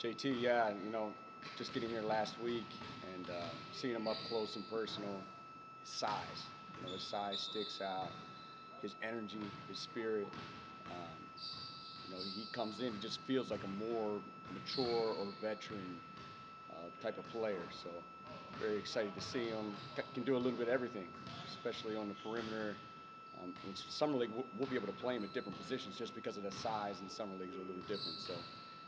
JT, yeah, just getting here last week and seeing him up close and personal, his size, his size sticks out, his energy, his spirit. Um, he comes in, he just feels like a more mature or veteran type of player. So very excited to see him. Can do a little bit of everything, especially on the perimeter. In summer league, we'll be able to play him at different positions just because of the size, and summer leagues are a little different. So,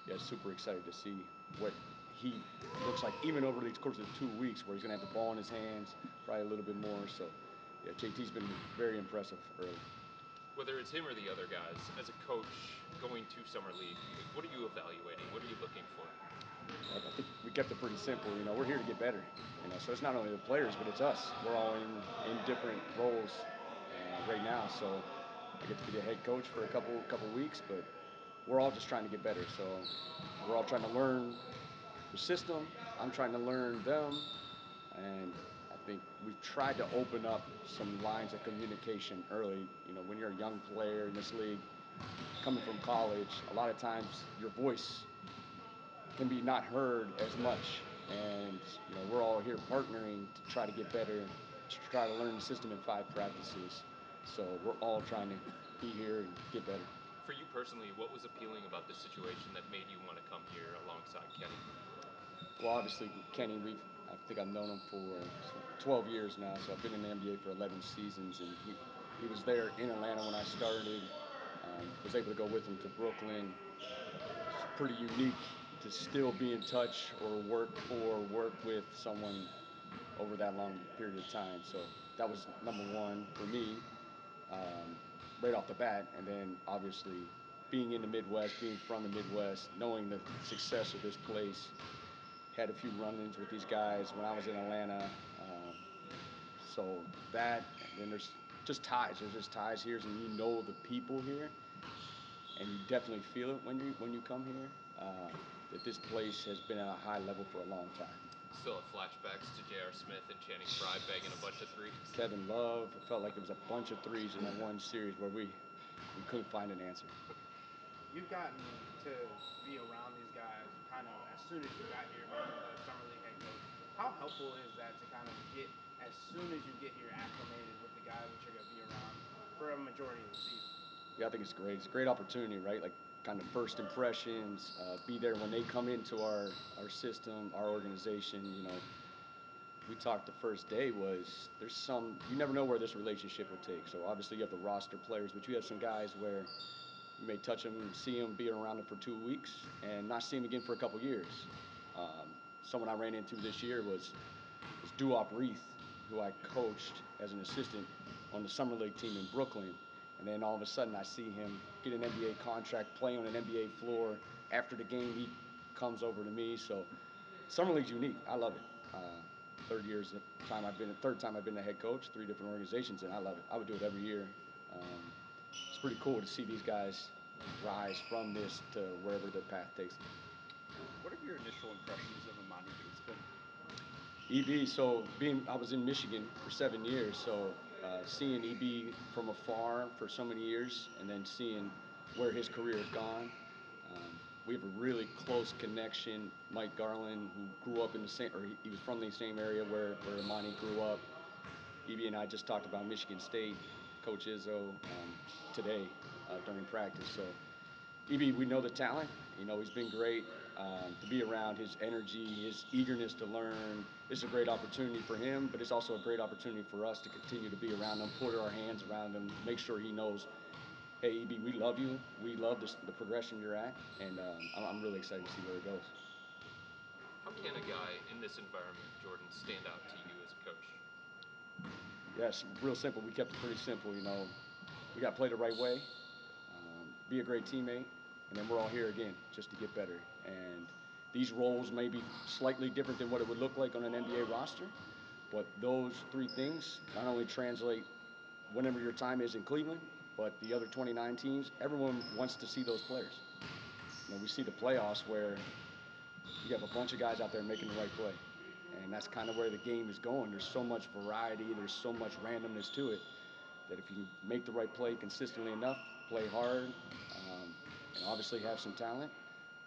yeah, super excited to see what he looks like, even over the course of 2 weeks, where he's going to have the ball in his hands, probably a little bit more. So, yeah, JT's been very impressive early. Whether it's him or the other guys, as a coach going to summer league, what are you evaluating? What are you looking for? I think we kept it pretty simple. We're here to get better. So it's not only the players, but it's us. We're all in different roles right now. So I get to be the head coach for a couple weeks, but we're all just trying to get better. So we're all trying to learn the system. I'm trying to learn them, and I think we've tried to open up some lines of communication early. When you're a young player in this league, coming from college, a lot of times your voice can be not heard as much. And we're all here partnering to try to get better, to try to learn the system in 5 practices. So we're all trying to be here and get better. For you personally, what was appealing about this situation that made you want to come here alongside Kenny? Well, obviously, Kenny, I think I've known him for 12 years now, so I've been in the NBA for 11 seasons, and he was there in Atlanta when I started. Was able to go with him to Brooklyn. It's pretty unique to still be in touch or work with someone over that long period of time. So that was number one for me, right off the bat. And then obviously being in the Midwest, being from the Midwest, knowing the success of this place. Had a few run-ins with these guys when I was in Atlanta. So that, and then there's just ties. There's just ties here, and you know the people here, and you definitely feel it when you come here. That this place has been at a high level for a long time. Still have flashbacks to J.R. Smith and Channing Frye bagging a bunch of threes. Kevin Love, it felt like there was a bunch of threes in that one series where we couldn't find an answer. You've gotten to be around these guys kind of as soon as you got here, being the summer league head coach. How helpful is that to kind of get, as soon as you get here, acclimated with the guys that you're going to be around for a majority of the season? Yeah, I think it's great. It's a great opportunity, right? Like kind of first impressions, be there when they come into our system, our organization. We talked the first day was you never know where this relationship will take. So obviously you have the roster players, but you have some guys where you may touch them and see them, be around them for 2 weeks, and not see them again for a couple years. Someone I ran into this year was Duop Reith, who I coached as an assistant on the summer league team in Brooklyn. And then all of a sudden I see him get an NBA contract, play on an NBA floor. After the game, he comes over to me. So summer league's unique. I love it. Third time I've been the head coach, 3 different organizations, and I love it. I would do it every year. It's pretty cool to see these guys rise from this to wherever their path takes them. What are your initial impressions of Emoni Bates? I was in Michigan for 7 years, so seeing EB from afar for so many years, and then seeing where his career has gone, we have a really close connection. Mike Garland, who grew up in the same, or he was from the same area where Emoni grew up. EB and I just talked about Michigan State, Coach Izzo, today during practice. So EB, we know the talent. He's been great to be around. His energy, his eagerness to learn. It's a great opportunity for him, but it's also a great opportunity for us to continue to be around him, put our hands around him, make sure he knows, hey, EB, we love you. We love the progression you're at, and I'm really excited to see where it goes. How can a guy in this environment, Jordan, stand out to you as a coach? Yes, real simple. We kept it pretty simple. We got to play the right way, be a great teammate, and then we're all here again just to get better. And these roles may be slightly different than what it would look like on an NBA roster, but those 3 things not only translate whenever your time is in Cleveland, but the other 29 teams, everyone wants to see those players. We see the playoffs where you have a bunch of guys out there making the right play. And that's kind of where the game is going. There's so much variety, there's so much randomness to it, that if you make the right play consistently enough, play hard, and obviously have some talent,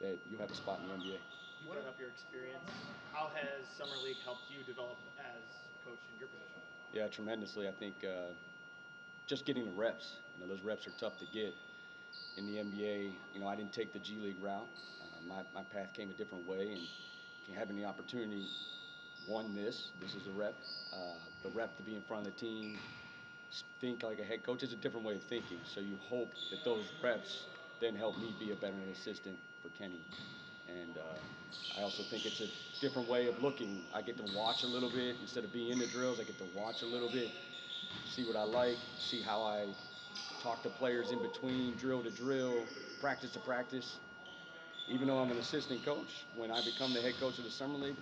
that you have a spot in the NBA. You What brought if up your experience. How has summer league helped you develop as a coach in your position? Yeah, tremendously. I think just getting the reps. Those reps are tough to get in the NBA. I didn't take the G League route. My path came a different way, and having the opportunity, one, this is a rep. The rep to be in front of the team, think like a head coach is a different way of thinking. So you hope that those reps then help me be a better assistant for Kenny. And I also think it's a different way of looking. I get to watch a little bit instead of being in the drills. I get to watch a little bit, see what I like, see how I talk to players in between drill to drill, practice to practice. Even though I'm an assistant coach, when I become the head coach of the summer league,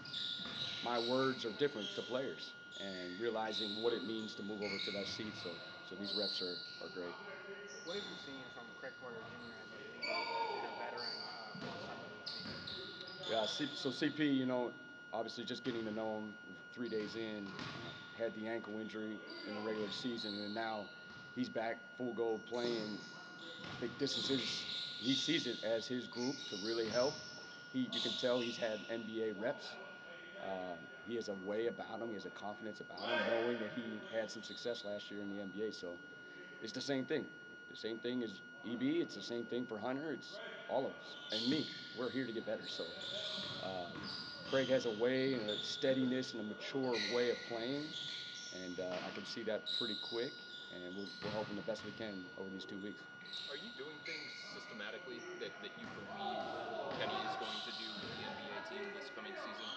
my words are different to players, and realizing what it means to move over to that seat. So these reps are great. what have you seen from Craig Porter Jr. as a leader and a veteran for the summer league team? Yeah, so CP, obviously just getting to know him 3 days in, had the ankle injury in the regular season, and now he's back full go playing. I think this is he sees it as his group to really help. You can tell he's had NBA reps. He has a way about him. He has a confidence about him, knowing that he had some success last year in the NBA. So it's the same thing. The same thing as EB. It's the same thing for Hunter. It's all of us and me. We're here to get better. So uh, Craig has a way and a steadiness and a mature way of playing, and I can see that pretty quick. And we're hoping the best we can over these 2 weeks. Are you doing things systematically that you believe Kenny is going to do with the NBA team this coming season?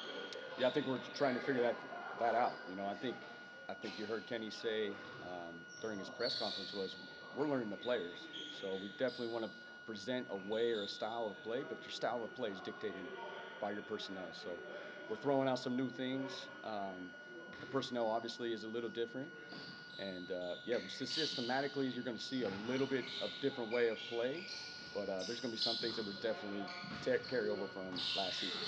Yeah, I think we're trying to figure that out. I think you heard Kenny say during his press conference was we're learning the players. So we definitely want to present a way or a style of play, but your style of play is dictated by your personnel. So we're throwing out some new things. The personnel obviously is a little different, and yeah, systematically you're going to see a little bit of different way of play, but there's going to be some things that would definitely carry over from last season.